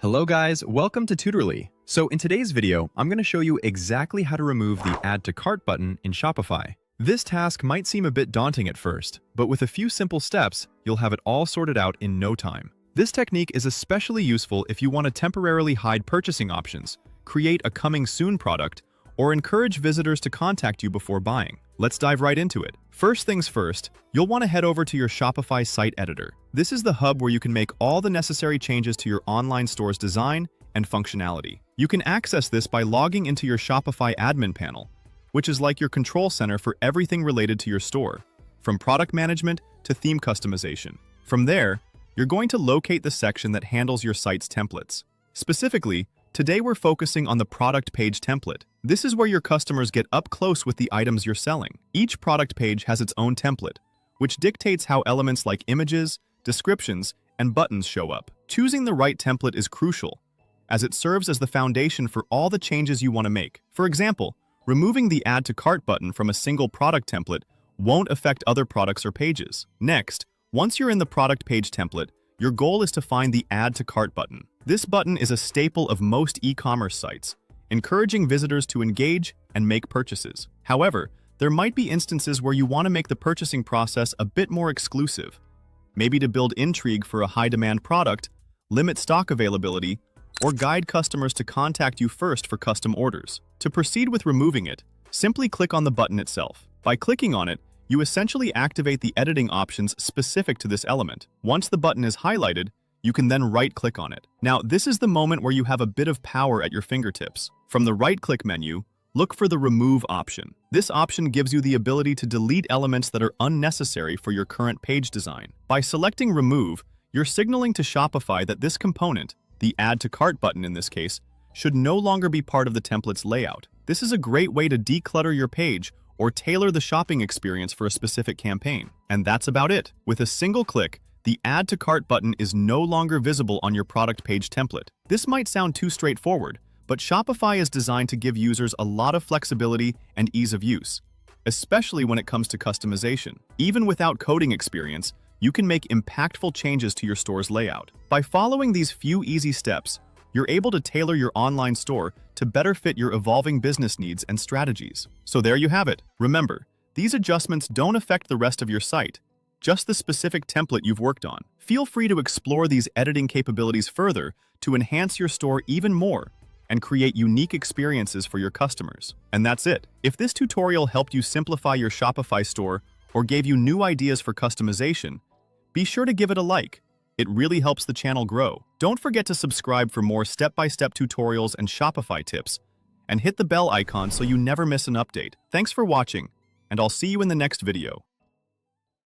Hello guys, welcome to Tutorly. So in today's video, I'm going to show you exactly how to remove the Add to Cart button in Shopify. This task might seem a bit daunting at first, but with a few simple steps, you'll have it all sorted out in no time. This technique is especially useful if you want to temporarily hide purchasing options, create a coming soon product, or encourage visitors to contact you before buying. Let's dive right into it. First things first, you'll want to head over to your Shopify site editor. This is the hub where you can make all the necessary changes to your online store's design and functionality. You can access this by logging into your Shopify admin panel, which is like your control center for everything related to your store, from product management to theme customization. From there, you're going to locate the section that handles your site's templates. Specifically, today we're focusing on the product page template. This is where your customers get up close with the items you're selling. Each product page has its own template, which dictates how elements like images, descriptions, and buttons show up. Choosing the right template is crucial, as it serves as the foundation for all the changes you want to make. For example, removing the Add to Cart button from a single product template won't affect other products or pages. Next, once you're in the product page template, your goal is to find the Add to Cart button. This button is a staple of most e-commerce sites, encouraging visitors to engage and make purchases. However, there might be instances where you want to make the purchasing process a bit more exclusive, maybe to build intrigue for a high-demand product, limit stock availability, or guide customers to contact you first for custom orders. To proceed with removing it, simply click on the button itself. By clicking on it, you essentially activate the editing options specific to this element. Once the button is highlighted, you can then right-click on it. Now, this is the moment where you have a bit of power at your fingertips. From the right-click menu, look for the Remove option. This option gives you the ability to delete elements that are unnecessary for your current page design. By selecting Remove, you're signaling to Shopify that this component, the Add to Cart button in this case, should no longer be part of the template's layout. This is a great way to declutter your page or tailor the shopping experience for a specific campaign. And that's about it. With a single click, the Add to Cart button is no longer visible on your product page template. This might sound too straightforward, but Shopify is designed to give users a lot of flexibility and ease of use, especially when it comes to customization. Even without coding experience, you can make impactful changes to your store's layout. By following these few easy steps, you're able to tailor your online store to better fit your evolving business needs and strategies. So there you have it. Remember, these adjustments don't affect the rest of your site, just the specific template you've worked on. Feel free to explore these editing capabilities further to enhance your store even more and create unique experiences for your customers. And that's it. If this tutorial helped you simplify your Shopify store or gave you new ideas for customization, be sure to give it a like. It really helps the channel grow. Don't forget to subscribe for more step-by-step tutorials and Shopify tips, and hit the bell icon so you never miss an update. Thanks for watching, and I'll see you in the next video.